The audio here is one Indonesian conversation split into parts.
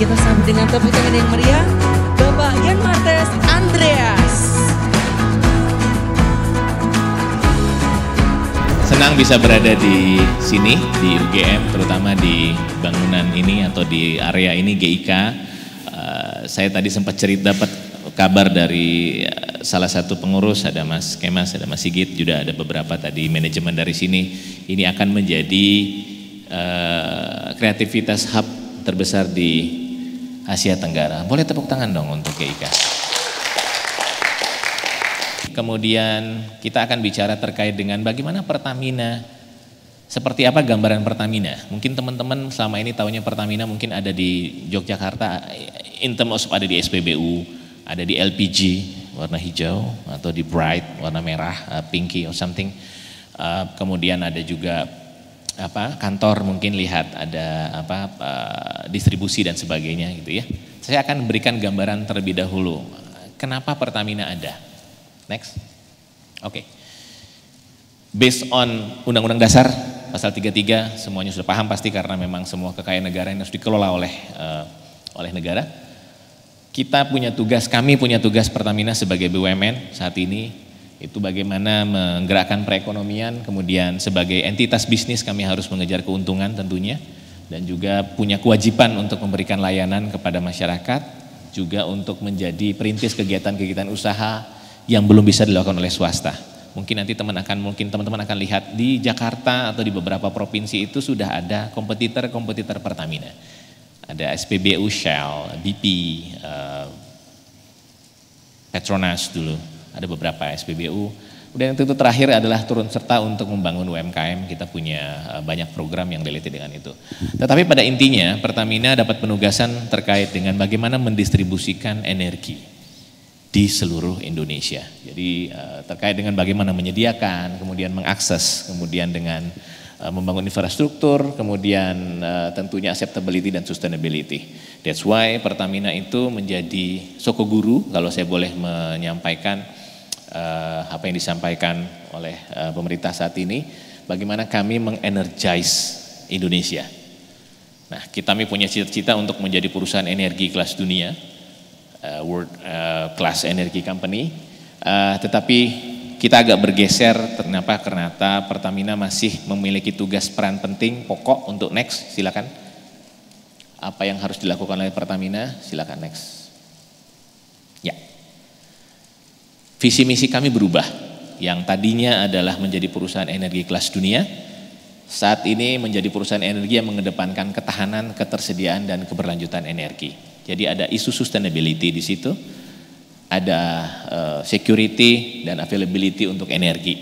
kita sambut dengan tepuk tangan yang meriah, Bapak Yan Martes Andreas. Senang bisa berada di sini, di UGM, terutama di bangunan ini atau di area ini GIK. Saya tadi sempat dapat kabar dari salah satu pengurus, ada Mas Kemas, ada Mas Sigit, juga ada beberapa tadi manajemen dari sini. Ini akan menjadi kreativitas hub terbesar di Asia Tenggara. Boleh tepuk tangan dong untuk GIK. Kemudian kita akan bicara terkait dengan bagaimana Pertamina, seperti apa gambaran Pertamina. Mungkin teman-teman selama ini tahunya Pertamina mungkin ada di Yogyakarta, in terms of ada di SPBU, ada di LPG warna hijau, atau di Bright warna merah, pinky or something. Kemudian ada juga kantor, mungkin lihat ada distribusi dan sebagainya gitu ya. Saya akan berikan gambaran terlebih dahulu. Kenapa Pertamina ada? Next. Oke. Based on Undang-Undang Dasar pasal 33, semuanya sudah paham pasti karena memang semua kekayaan negara yang harus dikelola oleh negara. Kami punya tugas Pertamina sebagai BUMN saat ini, itu bagaimana menggerakkan perekonomian, kemudian sebagai entitas bisnis kami harus mengejar keuntungan tentunya, dan juga punya kewajiban untuk memberikan layanan kepada masyarakat, juga untuk menjadi perintis kegiatan-kegiatan usaha yang belum bisa dilakukan oleh swasta. Mungkin nanti teman-teman akan lihat di Jakarta atau di beberapa provinsi itu sudah ada kompetitor Pertamina. Ada SPBU, Shell, BP, Petronas dulu, ada beberapa SPBU. Dan yang tentu terakhir adalah turun serta untuk membangun UMKM, kita punya banyak program yang related dengan itu. Tetapi pada intinya Pertamina dapat penugasan terkait dengan bagaimana mendistribusikan energi di seluruh Indonesia. Jadi terkait dengan bagaimana menyediakan, kemudian mengakses, kemudian dengan membangun infrastruktur, kemudian tentunya acceptability dan sustainability. That's why Pertamina itu menjadi sokoguru, kalau saya boleh menyampaikan apa yang disampaikan oleh pemerintah saat ini, bagaimana kami mengenergize Indonesia. Nah, kami punya cita-cita untuk menjadi perusahaan energi kelas dunia, world class energy company, tetapi kita agak bergeser. Kenapa? Karena Pertamina masih memiliki tugas peran penting pokok untuk next. Silakan. Apa yang harus dilakukan oleh Pertamina? Silakan next. Ya. Visi misi kami berubah. Yang tadinya adalah menjadi perusahaan energi kelas dunia, saat ini menjadi perusahaan energi yang mengedepankan ketahanan, ketersediaan dan keberlanjutan energi. Jadi ada isu sustainability di situ. Ada security dan availability untuk energi.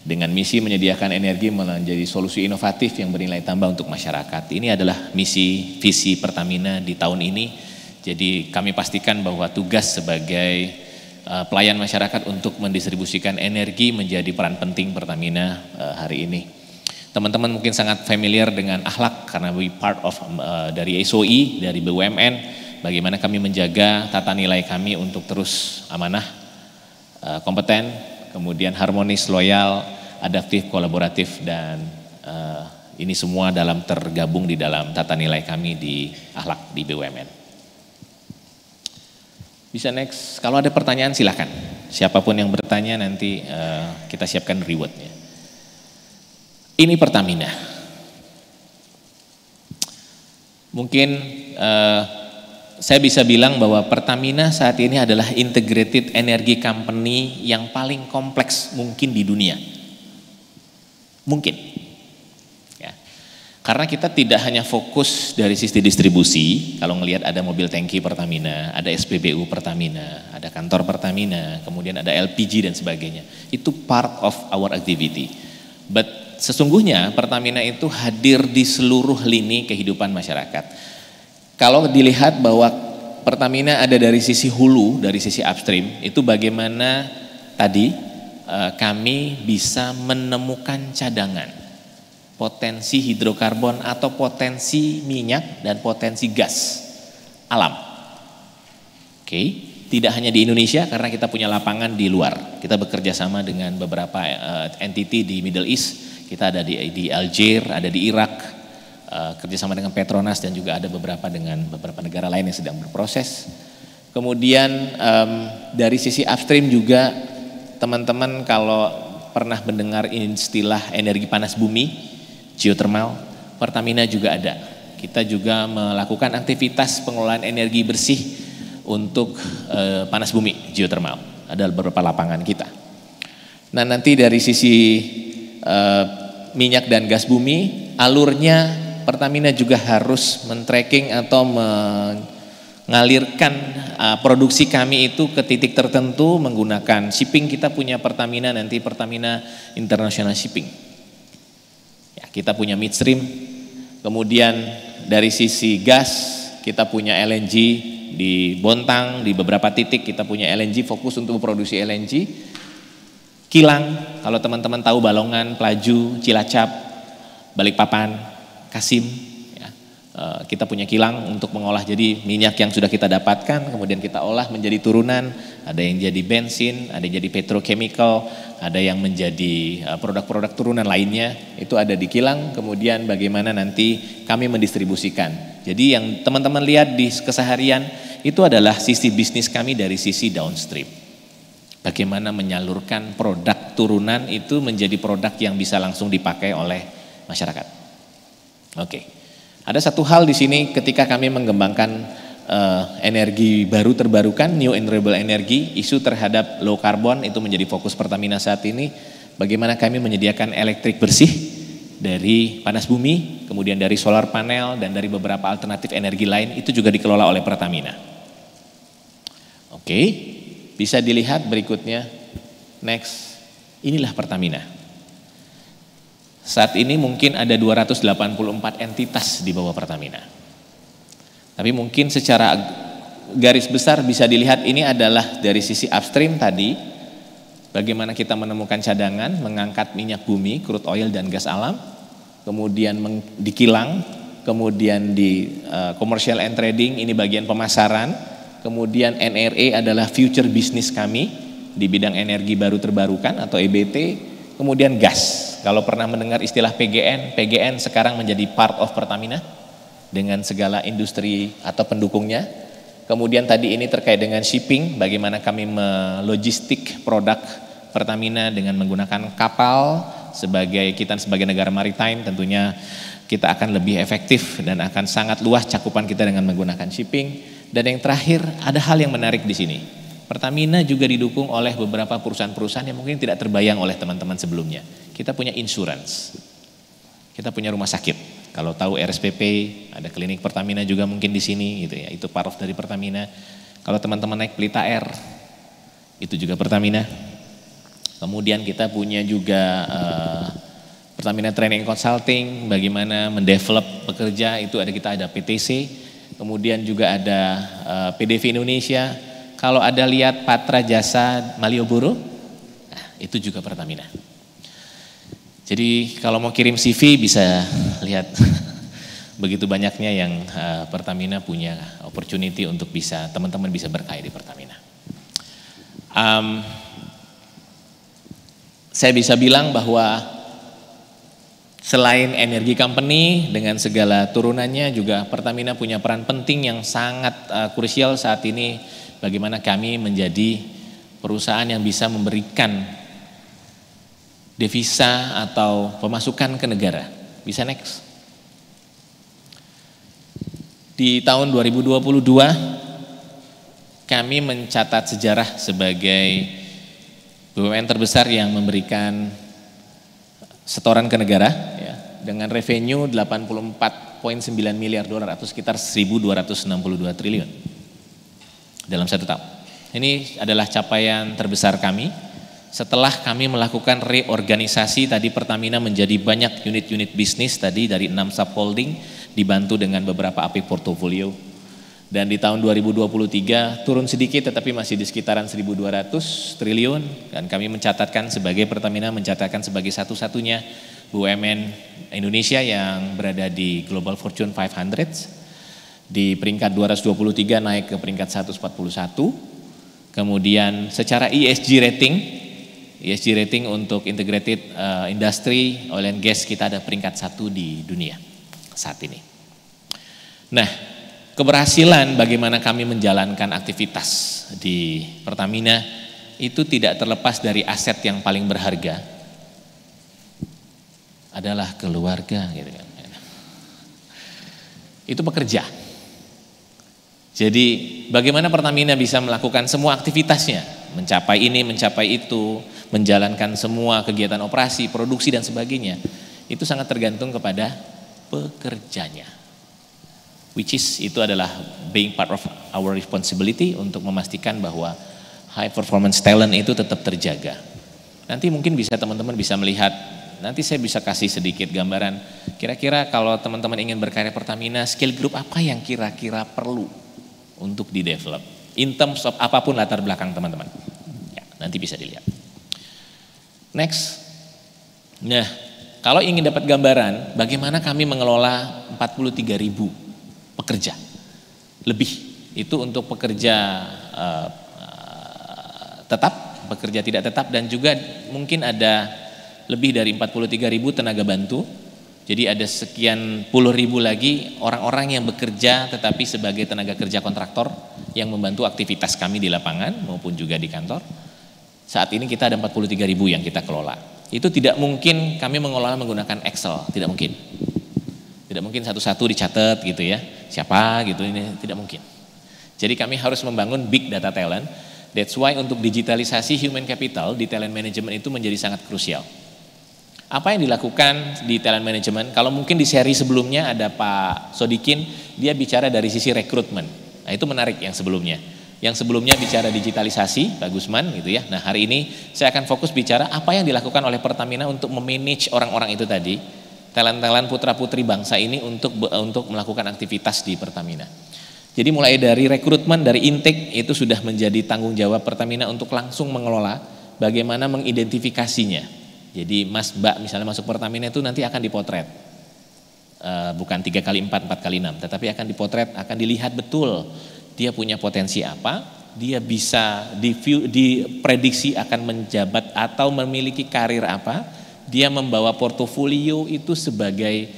Dengan misi menyediakan energi menjadi solusi inovatif yang bernilai tambah untuk masyarakat. Ini adalah misi visi Pertamina di tahun ini. Jadi kami pastikan bahwa tugas sebagai pelayan masyarakat untuk mendistribusikan energi menjadi peran penting Pertamina hari ini. Teman-teman mungkin sangat familiar dengan akhlak karena we part of dari SOE, dari BUMN. Bagaimana kami menjaga tata nilai kami untuk terus amanah, kompeten, kemudian harmonis, loyal, adaptif, kolaboratif, dan ini semua tergabung di dalam tata nilai kami di akhlak di BUMN. Bisa next, kalau ada pertanyaan silakan. Siapapun yang bertanya nanti kita siapkan rewardnya. Ini Pertamina. Mungkin saya bisa bilang bahwa Pertamina saat ini adalah integrated energy company yang paling kompleks mungkin di dunia. Mungkin. Ya. Karena kita tidak hanya fokus dari sisi distribusi, kalau ngelihat ada mobil tangki Pertamina, ada SPBU Pertamina, ada kantor Pertamina, kemudian ada LPG dan sebagainya. Itu part of our activity. But sesungguhnya Pertamina itu hadir di seluruh lini kehidupan masyarakat. Kalau dilihat bahwa Pertamina ada dari sisi hulu, dari sisi upstream, itu bagaimana tadi kami bisa menemukan cadangan potensi hidrokarbon atau potensi minyak dan potensi gas alam. Oke, tidak hanya di Indonesia karena kita punya lapangan di luar. Kita bekerja sama dengan beberapa entity di Middle East. Kita ada di Aljazair, ada di Irak, kerjasama dengan Petronas dan juga ada beberapa dengan beberapa negara lain yang sedang berproses. Kemudian dari sisi upstream juga teman-teman kalau pernah mendengar istilah energi panas bumi, geothermal, Pertamina juga ada. Kita juga melakukan aktivitas pengelolaan energi bersih untuk panas bumi, geothermal. Ada beberapa lapangan kita. Nah nanti dari sisi minyak dan gas bumi, alurnya Pertamina juga harus men-tracking atau mengalirkan produksi kami itu ke titik tertentu menggunakan shipping. Kita punya Pertamina nanti Pertamina International Shipping. Ya, kita punya midstream. Kemudian dari sisi gas kita punya LNG di Bontang, di beberapa titik kita punya LNG, fokus untuk produksi LNG. Kilang, kalau teman-teman tahu Balongan, Pelaju, Cilacap, Balikpapan, Kasim, ya, kita punya kilang untuk mengolah jadi minyak yang sudah kita dapatkan, kemudian kita olah menjadi turunan, ada yang jadi bensin, ada yang jadi petrochemical, ada yang menjadi produk-produk turunan lainnya, itu ada di kilang, kemudian bagaimana nanti kami mendistribusikan. Jadi yang teman-teman lihat di keseharian itu adalah sisi bisnis kami dari sisi downstream. Bagaimana menyalurkan produk turunan itu menjadi produk yang bisa langsung dipakai oleh masyarakat. Oke, ada satu hal di sini ketika kami mengembangkan energi baru terbarukan, new and renewable energy, isu terhadap low carbon itu menjadi fokus Pertamina saat ini. Bagaimana kami menyediakan elektrik bersih dari panas bumi, kemudian dari solar panel dan dari beberapa alternatif energi lain itu juga dikelola oleh Pertamina. Oke, bisa dilihat berikutnya, next, inilah Pertamina. Saat ini mungkin ada 284 entitas di bawah Pertamina. Tapi mungkin secara garis besar bisa dilihat ini adalah dari sisi upstream tadi, bagaimana kita menemukan cadangan, mengangkat minyak bumi, crude oil dan gas alam, kemudian di kilang, kemudian di commercial and trading, ini bagian pemasaran, kemudian NRE adalah future business kami di bidang energi baru terbarukan atau EBT, kemudian gas. Kalau pernah mendengar istilah PGN, PGN sekarang menjadi part of Pertamina dengan segala industri atau pendukungnya. Kemudian tadi ini terkait dengan shipping, bagaimana kami melogistik produk Pertamina dengan menggunakan kapal, kita sebagai negara maritime tentunya kita akan lebih efektif dan akan sangat luas cakupan kita dengan menggunakan shipping. Dan yang terakhir ada hal yang menarik di sini. Pertamina juga didukung oleh beberapa perusahaan-perusahaan yang mungkin tidak terbayang oleh teman-teman sebelumnya. Kita punya insurance, kita punya rumah sakit. Kalau tahu RSPP, ada klinik Pertamina juga mungkin di sini, gitu ya. Itu part of dari Pertamina. Kalau teman-teman naik Pelita Air, itu juga Pertamina. Kemudian kita punya juga Pertamina Training Consulting, bagaimana mendevelop pekerja, itu ada PTC. Kemudian juga ada PDV Indonesia. Kalau ada lihat Patra Jasa Malioboro, nah, itu juga Pertamina. Jadi kalau mau kirim CV bisa lihat begitu banyaknya yang Pertamina punya opportunity untuk bisa teman-teman bisa berkaya di Pertamina. Saya bisa bilang bahwa selain energi company dengan segala turunannya juga Pertamina punya peran penting yang sangat krusial saat ini. Bagaimana kami menjadi perusahaan yang bisa memberikan devisa atau pemasukan ke negara. Bisa next. Di tahun 2022 kami mencatat sejarah sebagai BUMN terbesar yang memberikan setoran ke negara ya, dengan revenue 84,9 miliar dolar atau sekitar 1.262 triliun dalam satu tahun. Ini adalah capaian terbesar kami setelah kami melakukan reorganisasi tadi Pertamina menjadi banyak unit-unit bisnis tadi dari 6 subholding dibantu dengan beberapa API portofolio. Dan di tahun 2023 turun sedikit tetapi masih di sekitaran 1.200 triliun dan kami mencatatkan sebagai Pertamina mencatatkan sebagai satu-satunya BUMN Indonesia yang berada di Global Fortune 500 di peringkat 223 naik ke peringkat 141. Kemudian secara ESG rating untuk integrated industry oil and gas kita ada peringkat 1 di dunia. saat ini. Nah, keberhasilan bagaimana kami menjalankan aktivitas di Pertamina itu tidak terlepas dari aset yang paling berharga adalah keluarga, gitu kan. Itu pekerja. Jadi bagaimana Pertamina bisa melakukan semua aktivitasnya, mencapai ini, mencapai itu, menjalankan semua kegiatan operasi, produksi dan sebagainya, itu sangat tergantung kepada pekerjanya. Which is itu adalah being part of our responsibility untuk memastikan bahwa high performance talent itu tetap terjaga. Nanti mungkin bisa teman-teman bisa melihat, nanti saya bisa kasih sedikit gambaran, kira-kira kalau teman-teman ingin berkarya Pertamina, skill group apa yang kira-kira perlu untuk di-develop in terms of apapun latar belakang teman-teman. Ya, nanti bisa dilihat. Next. Nah, kalau ingin dapat gambaran bagaimana kami mengelola 43.000 pekerja lebih, itu untuk pekerja tetap, pekerja tidak tetap, dan juga mungkin ada lebih dari 43.000 tenaga bantu. Jadi ada sekian puluh ribu lagi orang-orang yang bekerja tetapi sebagai tenaga kerja kontraktor yang membantu aktivitas kami di lapangan maupun juga di kantor. Saat ini kita ada 43.000 yang kita kelola. Itu tidak mungkin kami mengelola menggunakan Excel, tidak mungkin. Tidak mungkin satu-satu dicatat gitu ya, siapa gitu, ini tidak mungkin. Jadi kami harus membangun big data talent. That's why untuk digitalisasi human capital di talent management itu menjadi sangat krusial. Apa yang dilakukan di talent management? Kalau mungkin di seri sebelumnya ada Pak Sodikin, dia bicara dari sisi rekrutmen. Nah itu menarik yang sebelumnya. Yang sebelumnya bicara digitalisasi, Pak Gusman gitu ya. Nah hari ini saya akan fokus bicara apa yang dilakukan oleh Pertamina untuk memanage orang-orang itu tadi, talent-talent putra-putri bangsa ini untuk melakukan aktivitas di Pertamina. Jadi mulai dari rekrutmen, dari intake itu sudah menjadi tanggung jawab Pertamina untuk langsung mengelola bagaimana mengidentifikasinya. Jadi Mas Mbak misalnya masuk Pertamina itu nanti akan dipotret, bukan 3x4, 4x6, tetapi akan dipotret, akan dilihat betul dia punya potensi apa, dia bisa diprediksi akan menjabat atau memiliki karir apa, dia membawa portofolio itu sebagai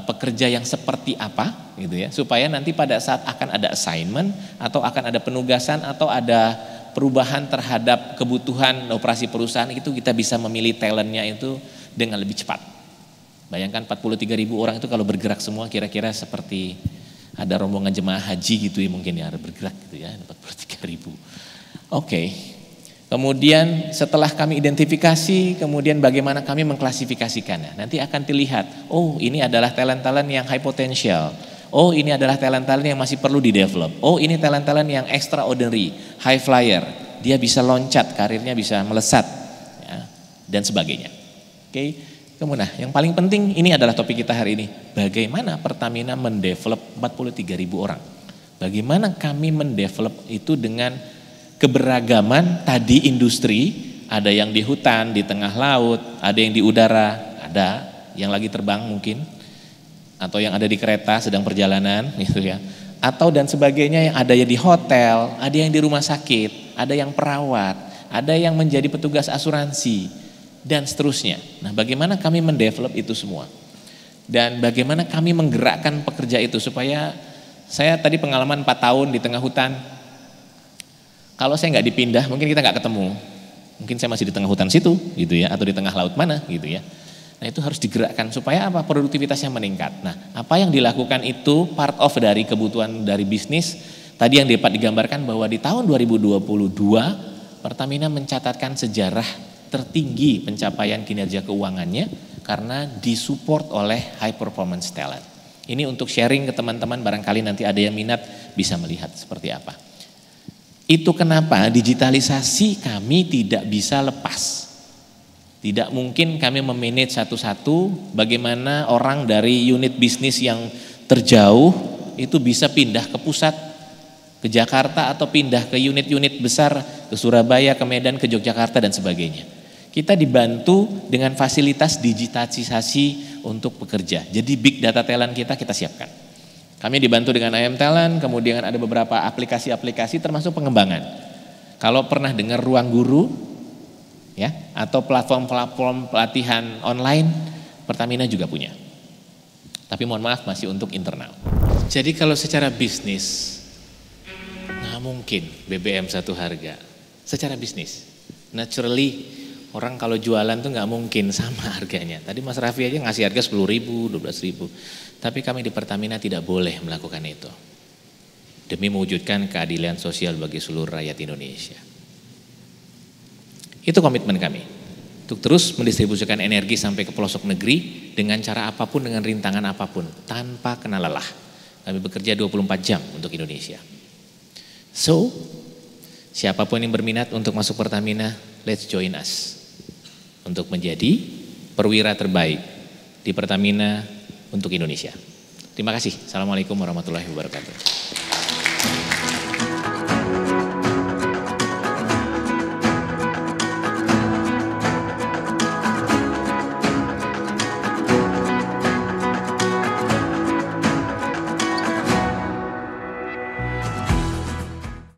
pekerja yang seperti apa gitu ya, supaya nanti pada saat akan ada assignment atau akan ada penugasan atau ada perubahan terhadap kebutuhan operasi perusahaan itu kita bisa memilih talentnya itu dengan lebih cepat. Bayangkan 43.000 orang itu kalau bergerak semua kira-kira seperti ada rombongan jemaah haji gitu ya, mungkin ya ada bergerak gitu ya, 43.000. Oke. Kemudian setelah kami identifikasi, kemudian bagaimana kami mengklasifikasikannya. Nanti akan dilihat, oh ini adalah talent-talent yang high potential. Oh ini adalah talent-talent yang masih perlu di-develop. Oh ini talent-talent yang extraordinary, high flyer. Dia bisa loncat, karirnya bisa melesat ya, dan sebagainya. Oke. Kemudian yang paling penting ini adalah topik kita hari ini. Bagaimana Pertamina mendevelop 43.000 orang. Bagaimana kami mendevelop itu dengan keberagaman tadi industri. Ada yang di hutan, di tengah laut, ada yang di udara, ada yang lagi terbang mungkin, atau yang ada di kereta sedang perjalanan gitu ya, atau dan sebagainya, yang ada yang di hotel, ada yang di rumah sakit, ada yang perawat, ada yang menjadi petugas asuransi dan seterusnya. Nah, bagaimana kami mendevelop itu semua dan bagaimana kami menggerakkan pekerja itu supaya saya tadi pengalaman 4 tahun di tengah hutan, kalau saya nggak dipindah mungkin kita nggak ketemu, mungkin saya masih di tengah hutan situ gitu ya, atau di tengah laut mana gitu ya. Nah itu harus digerakkan supaya apa? Produktivitasnya meningkat. Nah apa yang dilakukan itu part of dari kebutuhan dari bisnis. Tadi yang dapat digambarkan bahwa di tahun 2022 Pertamina mencatatkan sejarah tertinggi pencapaian kinerja keuangannya karena disupport oleh high performance talent. Ini untuk sharing ke teman-teman, barangkali nanti ada yang minat bisa melihat seperti apa. Itu kenapa digitalisasi kami tidak bisa lepas. Tidak mungkin kami memanage satu-satu bagaimana orang dari unit bisnis yang terjauh itu bisa pindah ke pusat, ke Jakarta, atau pindah ke unit-unit besar, ke Surabaya, ke Medan, ke Yogyakarta dan sebagainya. Kita dibantu dengan fasilitas digitalisasi untuk pekerja. Jadi big data talent kita siapkan. Kami dibantu dengan IM Talent, kemudian ada beberapa aplikasi-aplikasi termasuk pengembangan. Kalau pernah dengar Ruang Guru, ya, atau platform-platform pelatihan online, Pertamina juga punya. Tapi mohon maaf masih untuk internal. Jadi kalau secara bisnis, nggak mungkin BBM satu harga. Secara bisnis, naturally orang kalau jualan tuh nggak mungkin sama harganya. Tadi Mas Raffi aja ngasih harga 10.000, 12.000. Tapi kami di Pertamina tidak boleh melakukan itu. Demi mewujudkan keadilan sosial bagi seluruh rakyat Indonesia. Itu komitmen kami. Untuk terus mendistribusikan energi sampai ke pelosok negeri dengan cara apapun, dengan rintangan apapun, tanpa kena lelah. Kami bekerja 24 jam untuk Indonesia. So, siapapun yang berminat untuk masuk Pertamina, let's join us. Untuk menjadi perwira terbaik di Pertamina untuk Indonesia. Terima kasih. Assalamualaikum warahmatullahi wabarakatuh.